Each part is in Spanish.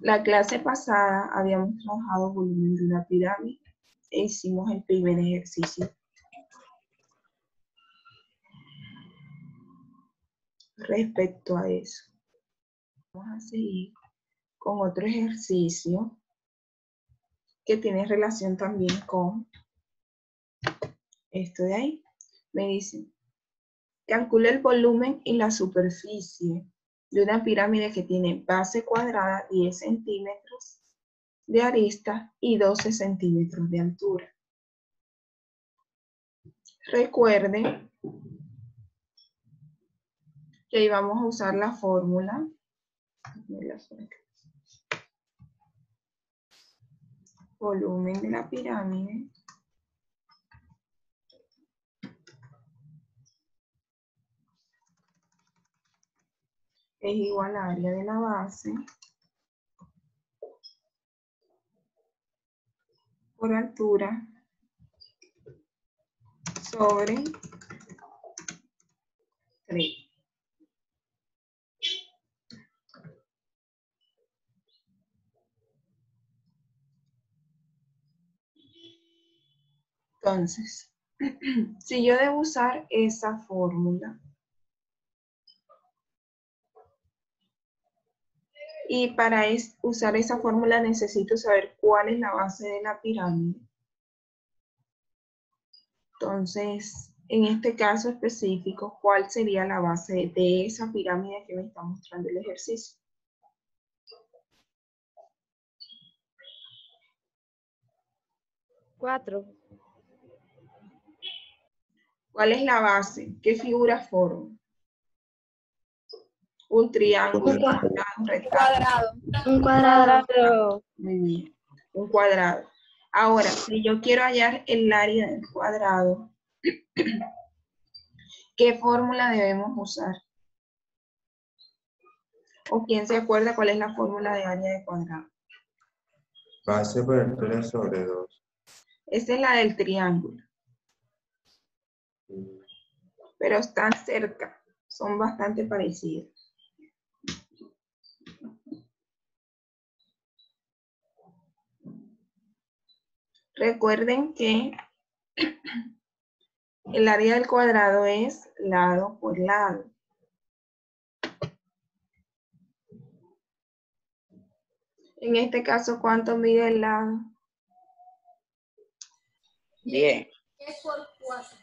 La clase pasada habíamos trabajado volumen de una pirámide e hicimos el primer ejercicio. Respecto a eso, vamos a seguir con otro ejercicio que tiene relación también con esto de ahí. Me dicen, calcula el volumen y la superficie de una pirámide que tiene base cuadrada 10 centímetros de arista y 12 centímetros de altura. Recuerden que ahí vamos a usar la fórmula. Volumen de la pirámide es igual al área de la base por altura sobre 3. Entonces, si yo debo usar esa fórmula, y para usar esa fórmula necesito saber cuál es la base de la pirámide. Entonces, en este caso específico, ¿cuál sería la base de esa pirámide que me está mostrando el ejercicio? Cuatro. ¿Cuál es la base? ¿Qué figura forma? Un triángulo, un rectángulo. Un cuadrado. Muy bien, un cuadrado. Ahora, si yo quiero hallar el área del cuadrado, ¿qué fórmula debemos usar? ¿O quién se acuerda cuál es la fórmula de área de cuadrado? Base por altura sobre 2. Esa es la del triángulo, pero están cerca, son bastante parecidas. Recuerden que el área del cuadrado es lado por lado. En este caso, ¿cuánto mide el lado? 10. 10 por 4,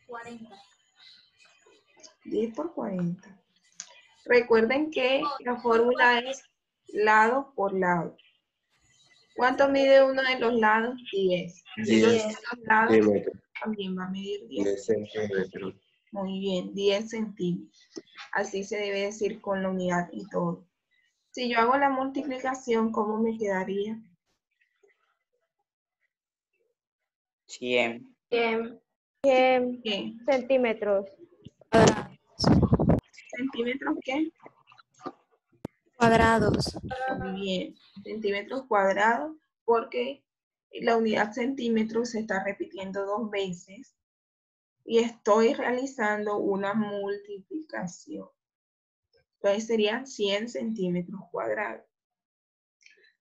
40. 10 por 40. Recuerden que la fórmula es lado por lado. ¿Cuánto mide uno de los lados? 10. Y los 10 otros lados centímetros. también va a medir 10. 10 centímetros. Muy bien, 10 centímetros. Así se debe decir con la unidad y todo. Si yo hago la multiplicación, ¿cómo me quedaría? 100. 100 ¿Qué? centímetros. ¿Centímetros qué? Cuadrados. Muy bien, centímetros cuadrados, porque la unidad centímetros se está repitiendo 2 veces y estoy realizando una multiplicación. Entonces serían 100 centímetros cuadrados.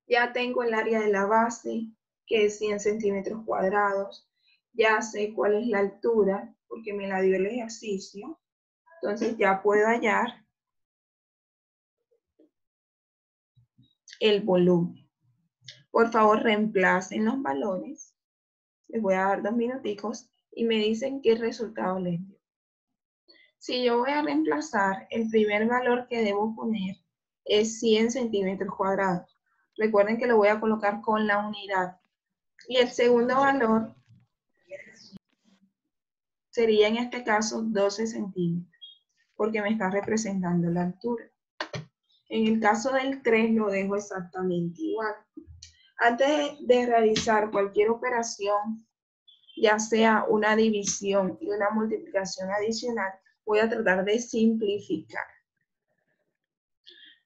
Ya tengo el área de la base, que es 100 centímetros cuadrados. Ya sé cuál es la altura, porque me la dio el ejercicio. Entonces ya puedo hallar el volumen. Por favor, reemplacen los valores. Les voy a dar 2 minuticos y me dicen qué resultado les dio. Si yo voy a reemplazar, el primer valor que debo poner es 100 centímetros cuadrados. Recuerden que lo voy a colocar con la unidad. Y el segundo valor sería en este caso 12 centímetros, porque me está representando la altura. En el caso del 3 lo dejo exactamente igual. Antes de realizar cualquier operación, ya sea una división y una multiplicación adicional, voy a tratar de simplificar.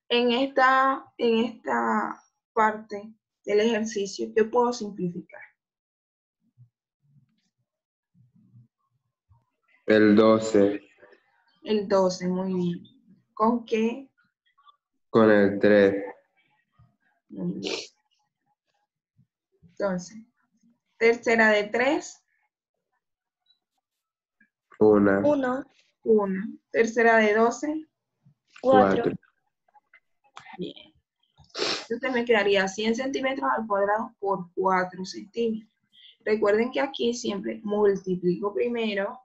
En esta parte del ejercicio, ¿qué puedo simplificar? El 12. El 12, muy bien. ¿Con qué? Con el 3. Muy bien. Entonces, tercera de 3, Una, 1, 1. Tercera de 12, 4, 4, bien. Entonces me quedaría 100 centímetros al cuadrado por 4 centímetros. Recuerden que aquí siempre multiplico primero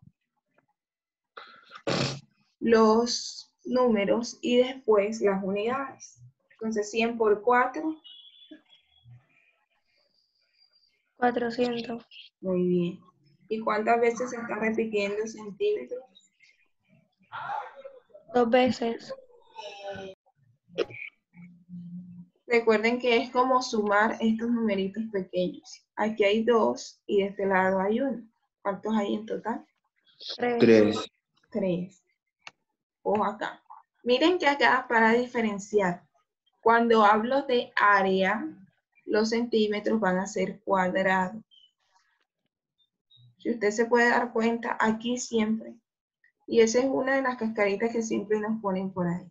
los números y después las unidades. Entonces 100 por 4, 400, muy bien. ¿Y cuántas veces se está repitiendo centímetros? 2 veces, Recuerden que es como sumar estos numeritos pequeños. Aquí hay 2 y de este lado hay 1. ¿Cuántos hay en total? 3, 3, 3. Ojo acá. Miren que acá para diferenciar, cuando hablo de área, los centímetros van a ser cuadrados. Si usted se puede dar cuenta, aquí siempre. Y esa es una de las cascaritas que siempre nos ponen por ahí.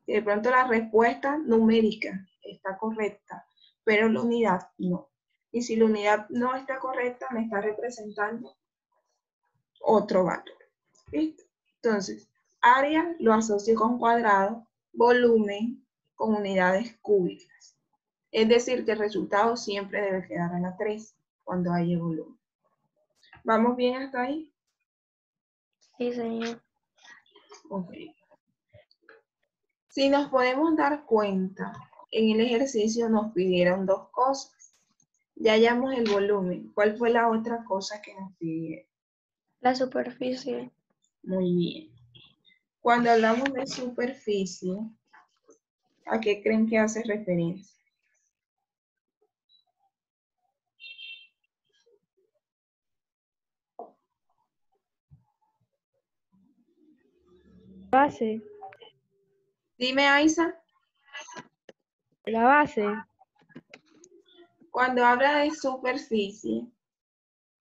Que de pronto la respuesta numérica está correcta, pero la unidad no. Y si la unidad no está correcta, me está representando otro valor. ¿Listo? Entonces, área lo asocio con cuadrado, volumen con unidades cúbicas. Es decir, que el resultado siempre debe quedar a la 3 cuando haya volumen. ¿Vamos bien hasta ahí? sí señor. Ok. Si nos podemos dar cuenta, en el ejercicio nos pidieron dos cosas. Ya hallamos el volumen. ¿Cuál fue la otra cosa que nos pidieron? La superficie, Muy bien. Cuando hablamos de superficie, ¿a qué creen que hace referencia? base, Dime, Aiza. la base, Cuando habla de superficie,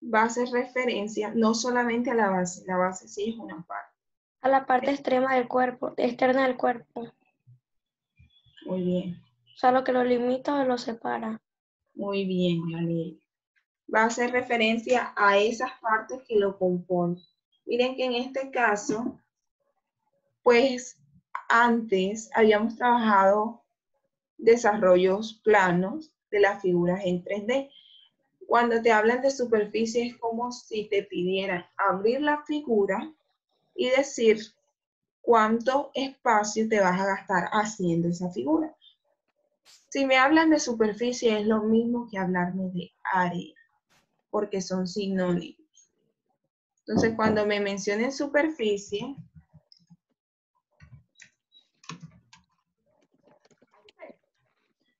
va a hacer referencia no solamente a la base sí es una parte. a la parte extrema del cuerpo, externa del cuerpo, Muy bien, o sea, lo que lo limita o lo separa. muy bien, Gabriel. Va a hacer referencia a esas partes que lo componen. Miren que en este caso, pues antes habíamos trabajado desarrollos planos de las figuras en 3D. Cuando te hablan de superficie es como si te pidieran abrir la figura y decir cuánto espacio te vas a gastar haciendo esa figura. Si me hablan de superficie es lo mismo que hablarme de área, porque son sinónimos. Entonces, cuando me mencionen superficie,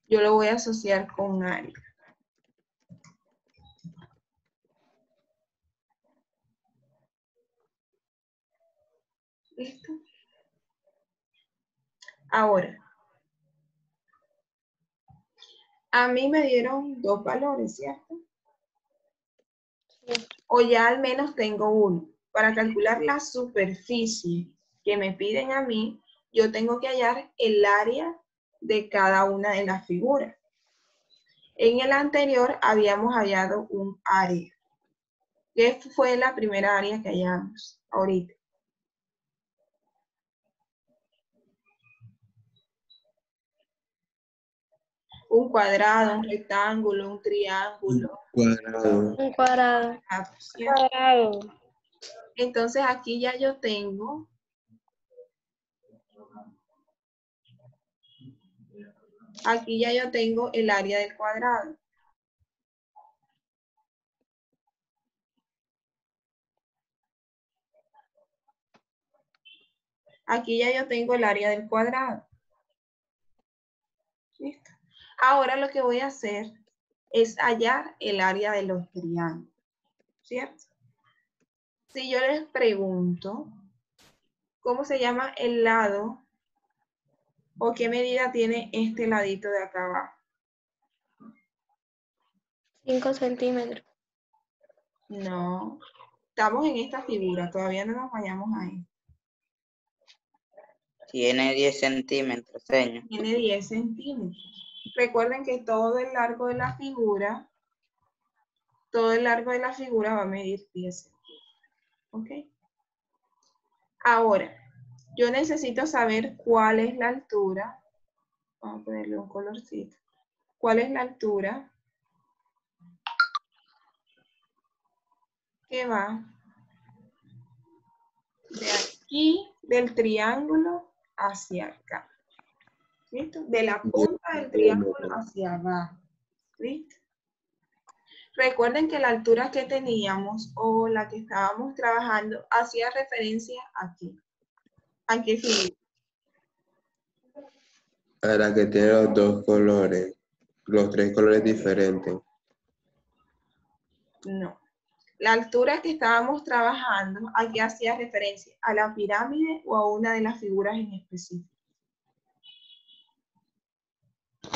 yo lo voy a asociar con área. ¿Listo? Ahora, a mí me dieron dos valores, ¿cierto? Sí. O ya al menos tengo uno. Para calcular la superficie que me piden a mí, yo tengo que hallar el área de cada una de las figuras. En el anterior habíamos hallado un área. ¿Qué fue la primera área que hallamos ahorita? Un cuadrado, un rectángulo, un triángulo. cuadrado, Un cuadrado, ¿Cierto? cuadrado, Entonces aquí ya yo tengo el área del cuadrado. Aquí ya yo tengo el área del cuadrado. ¿Listo? Ahora lo que voy a hacer es hallar el área de los triángulos, ¿cierto? Si yo les pregunto, ¿cómo se llama el lado o qué medida tiene este ladito de acá abajo? 5 centímetros, No, estamos en esta figura, todavía no nos vayamos ahí. Tiene 10 centímetros, señor. Tiene 10 centímetros. Recuerden que todo el largo de la figura, va a medir 10 centímetros. ¿Ok? Ahora, yo necesito saber cuál es la altura. Vamos a ponerle un colorcito. ¿Cuál es la altura que va de aquí, del triángulo, hacia acá? ¿Listo? De la punta del triángulo hacia abajo. ¿Listo? Recuerden que la altura que teníamos o la que estábamos trabajando hacía referencia aquí. ¿A qué figura? A la que tiene los dos colores, los tres colores diferentes. No. La altura que estábamos trabajando, ¿a qué hacía referencia? ¿A la pirámide o a una de las figuras en específico?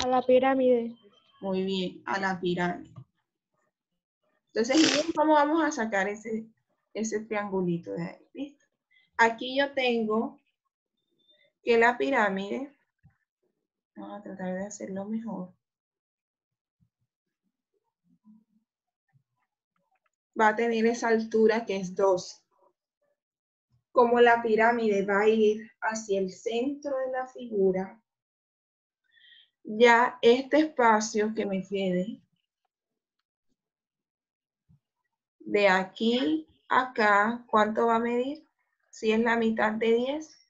A la pirámide. Muy bien, a la pirámide. Entonces, miren cómo vamos a sacar ese triangulito de ahí. ¿Listo? Aquí yo tengo que la pirámide, vamos a tratar de hacerlo mejor, va a tener esa altura que es 12. Como la pirámide va a ir hacia el centro de la figura, ya este espacio que me quede de aquí a acá, ¿cuánto va a medir? Si es la mitad de 10.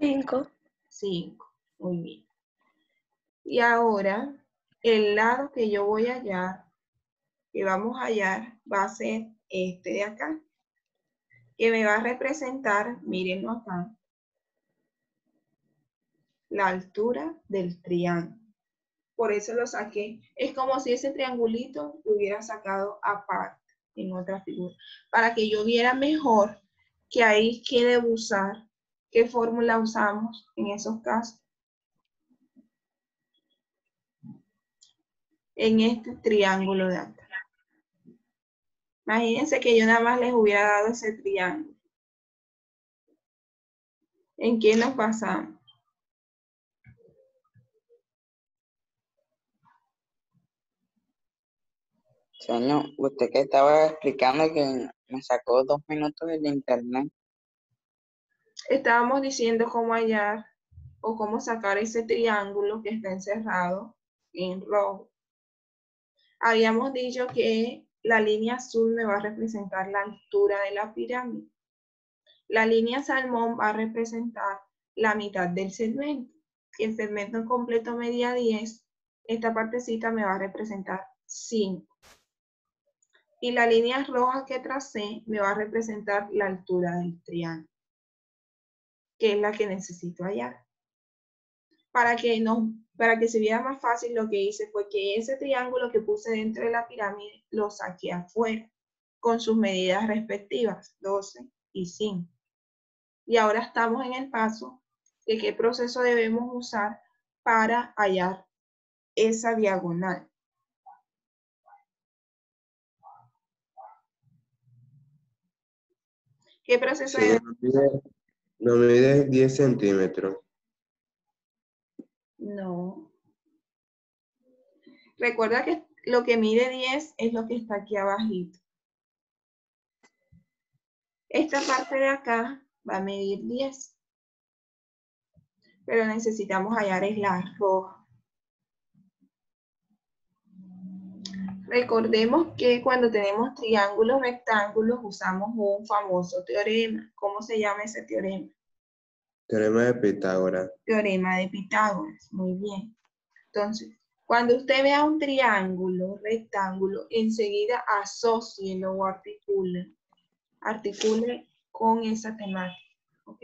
5. 5. Muy bien. Y ahora, el lado que yo voy a hallar, que vamos a hallar, va a ser este de acá, que me va a representar, mírenlo acá, la altura del triángulo. Por eso lo saqué. Es como si ese triangulito lo hubiera sacado aparte en otra figura, para que yo viera mejor que ahí qué debo usar, qué fórmula usamos en esos casos. En este triángulo de acá. Imagínense que yo nada más les hubiera dado ese triángulo. ¿En qué nos basamos? Señor, usted que estaba explicando que me sacó 2 minutos del internet. Estábamos diciendo cómo hallar o cómo sacar ese triángulo que está encerrado en rojo. Habíamos dicho que la línea azul me va a representar la altura de la pirámide. La línea salmón va a representar la mitad del segmento. Si el segmento completo medía 10, esta partecita me va a representar 5. Y la línea roja que tracé me va a representar la altura del triángulo, que es la que necesito hallar. Para que se viera más fácil, lo que hice fue que ese triángulo que puse dentro de la pirámide lo saqué afuera, con sus medidas respectivas, 12 y 5. Y ahora estamos en el paso de qué proceso debemos usar para hallar esa diagonal. ¿Qué proceso Sí, debemos? no mide 10 centímetros. No. Recuerda que lo que mide 10 es lo que está aquí abajito. Esta parte de acá va a medir 10. Pero necesitamos hallar es la roja. Recordemos que cuando tenemos triángulos rectángulos usamos un famoso teorema. ¿Cómo se llama ese teorema? Teorema de Pitágoras. Teorema de Pitágoras. Muy bien. Entonces, cuando usted vea un triángulo rectángulo, enseguida asócielo o articule con esa temática. ¿Ok?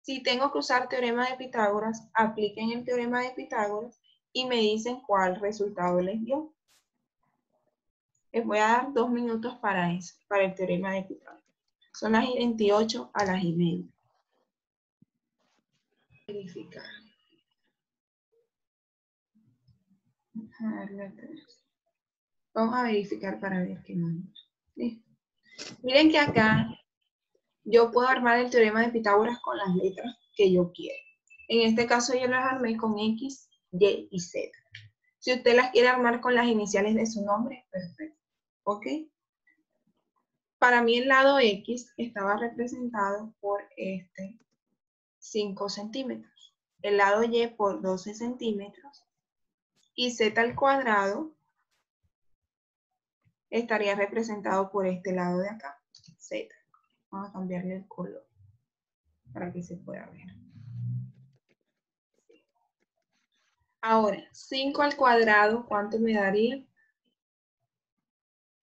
Si tengo que usar teorema de Pitágoras, apliquen el teorema de Pitágoras y me dicen cuál resultado les dio. Les voy a dar 2 minutos para eso, para el teorema de Pitágoras. Son las 28 a las 1:30. Verificar. Vamos a verificar para ver qué número. ¿Listo? Miren que acá yo puedo armar el teorema de Pitágoras con las letras que yo quiero. En este caso yo las armé con X Y y Z. Si usted las quiere armar con las iniciales de su nombre, perfecto. ¿Ok? Para mí el lado X estaba representado por 5 centímetros. El lado Y por 12 centímetros. Y Z al cuadrado estaría representado por este lado de acá, Z. Vamos a cambiarle el color para que se pueda ver. Ahora, 5 al cuadrado, ¿cuánto me daría?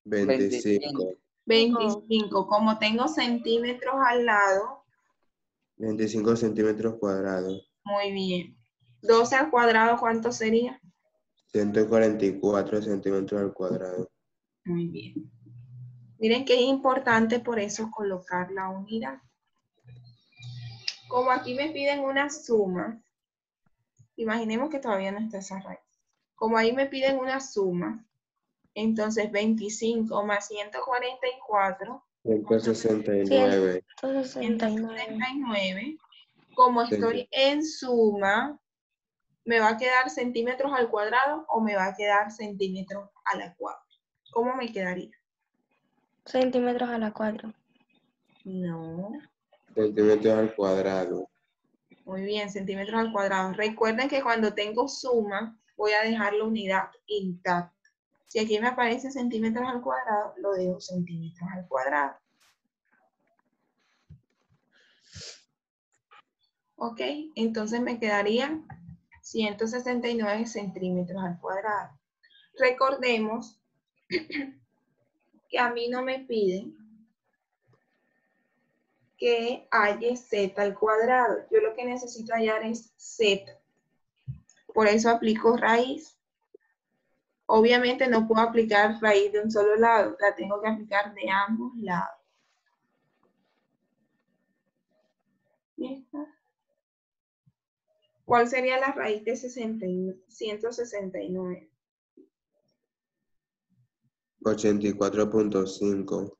25. 25. Como tengo centímetros al lado, 25 centímetros cuadrados. muy bien. 12 al cuadrado, ¿cuánto sería? 144 centímetros al cuadrado. Muy bien. Miren que es importante por eso colocar la unidad. Como aquí me piden una suma, imaginemos que todavía no está esa raíz. Como ahí me piden una suma, entonces 25 más 144, 169. 169. 169. Como estoy en suma, ¿me va a quedar centímetros al cuadrado o me va a quedar centímetros a la cuadra? ¿Cómo me quedaría? Centímetros a la 4. No. Centímetros al cuadrado. Muy bien, centímetros al cuadrado. Recuerden que cuando tengo suma, voy a dejar la unidad intacta. Si aquí me aparece centímetros al cuadrado, lo dejo centímetros al cuadrado. Ok, entonces me quedarían 169 centímetros al cuadrado. Recordemos que a mí no me piden que haya z al cuadrado. Yo lo que necesito hallar es z. Por eso aplico raíz. Obviamente no puedo aplicar raíz de un solo lado, la tengo que aplicar de ambos lados. ¿Listo? ¿Cuál sería la raíz de 169? 84.5.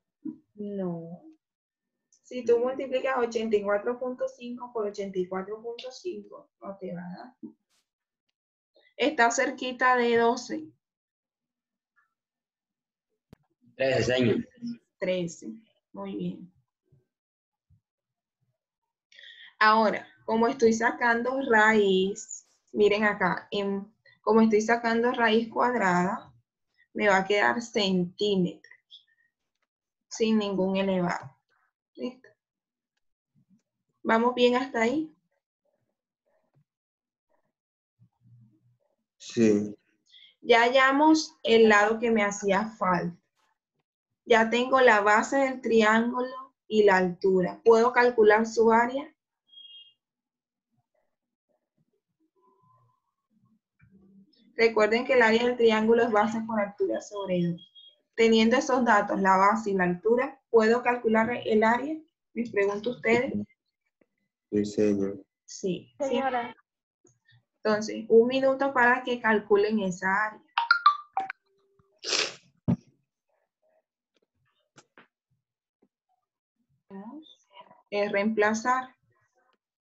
No. Si tú multiplicas 84.5 por 84.5, no te va a dar. Está cerquita de 12. 13, señor. 13. Muy bien. Ahora, como estoy sacando raíz, miren acá, como estoy sacando raíz cuadrada, me va a quedar centímetros, sin ningún elevado. ¿Listo? ¿Vamos bien hasta ahí? Sí. Ya hallamos el lado que me hacía falta. Ya tengo la base del triángulo y la altura. ¿Puedo calcular su área? Recuerden que el área del triángulo es base por altura sobre 2. Teniendo esos datos, la base y la altura, ¿puedo calcular el área? Les pregunto a ustedes. Sí, señor. Sí. Señora. Entonces, 1 minuto para que calculen esa área. Es reemplazar.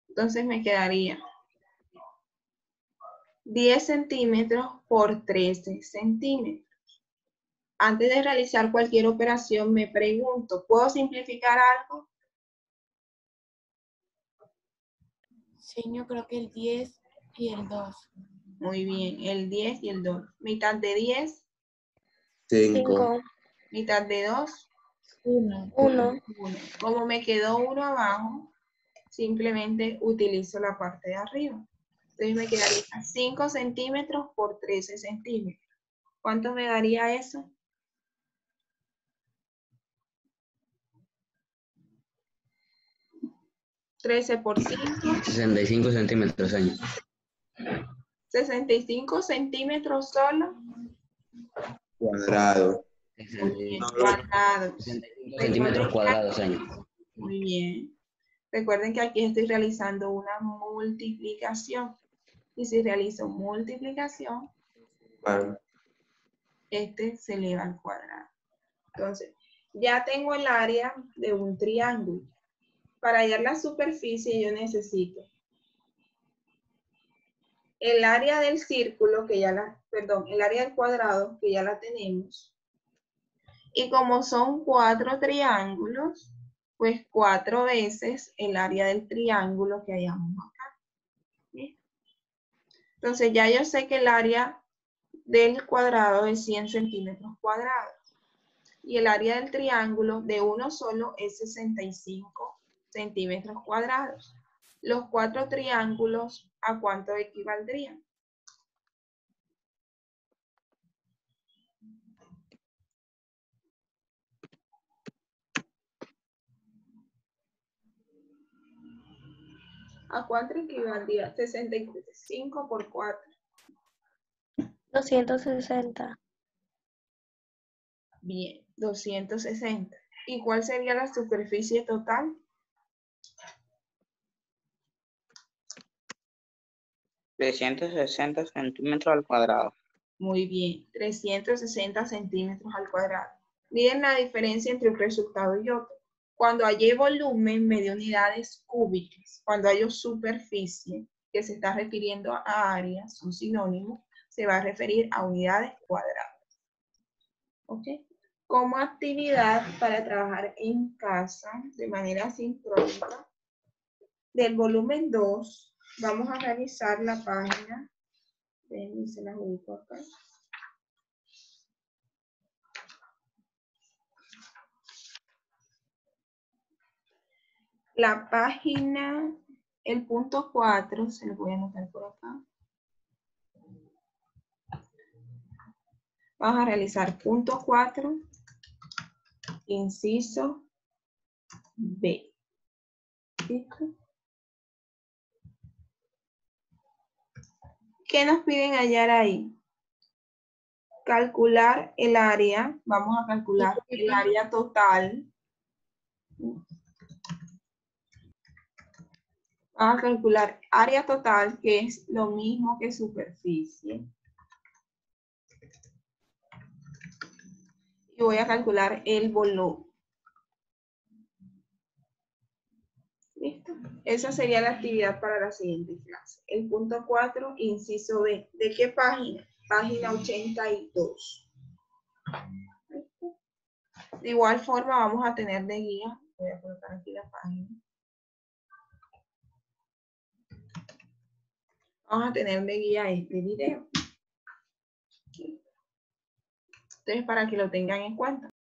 Entonces me quedaría 10 centímetros por 13 centímetros. Antes de realizar cualquier operación me pregunto, ¿puedo simplificar algo? Sí, yo creo que el 10 y el 2. Muy bien, el 10 y el 2. Mitad de 10, 5. mitad de 2, 1. 1. 1. Como me quedó 1 abajo, simplemente utilizo la parte de arriba. Entonces me quedaría 5 centímetros por 13 centímetros. ¿Cuánto me daría eso? 13 por 5. 65 centímetros, señor. 65 centímetros solo. Cuadrado. Muy bien, cuadrados. 65 centímetros cuadrados, señor. Muy bien. Recuerden que aquí estoy realizando una multiplicación. Y si realizo multiplicación, este se eleva al cuadrado. Entonces, ya tengo el área de un triángulo. Para hallar la superficie yo necesito el área del círculo, que ya la, perdón, el área del cuadrado, que ya la tenemos. Y como son 4 triángulos, pues 4 veces el área del triángulo que hayamos acá. ¿Sí? Entonces ya yo sé que el área del cuadrado es 100 centímetros cuadrados. Y el área del triángulo de uno solo es 65 centímetros cuadrados. Los 4 triángulos, ¿a cuánto equivaldrían? ¿A cuánto equivaldría? 65 por 4. 260. Bien, 260. ¿Y cuál sería la superficie total? 360 centímetros al cuadrado. Muy bien, 360 centímetros al cuadrado. Miren la diferencia entre un resultado y otro. Cuando hay volumen, medio unidades cúbicas. Cuando hay superficie, que se está refiriendo a áreas, son sinónimos, se va a referir a unidades cuadradas. ¿Ok? Como actividad para trabajar en casa de manera sincrónica, del volumen 2, vamos a realizar la página. Déjenme, se las ubico acá. La página, el punto 4, se lo voy a anotar por acá. Vamos a realizar punto 4, inciso B. ¿Listo? ¿Qué nos piden hallar ahí? Calcular el área. Vamos a calcular el área total. Vamos a calcular área total, que es lo mismo que superficie. Y voy a calcular el volumen. ¿Listo? Esa sería la actividad para la siguiente clase. El punto 4, inciso B. ¿De qué página? Página 82. ¿Listo? De igual forma vamos a tener de guía. Voy a colocar aquí la página. Vamos a tener de guía este video. Entonces, para que lo tengan en cuenta.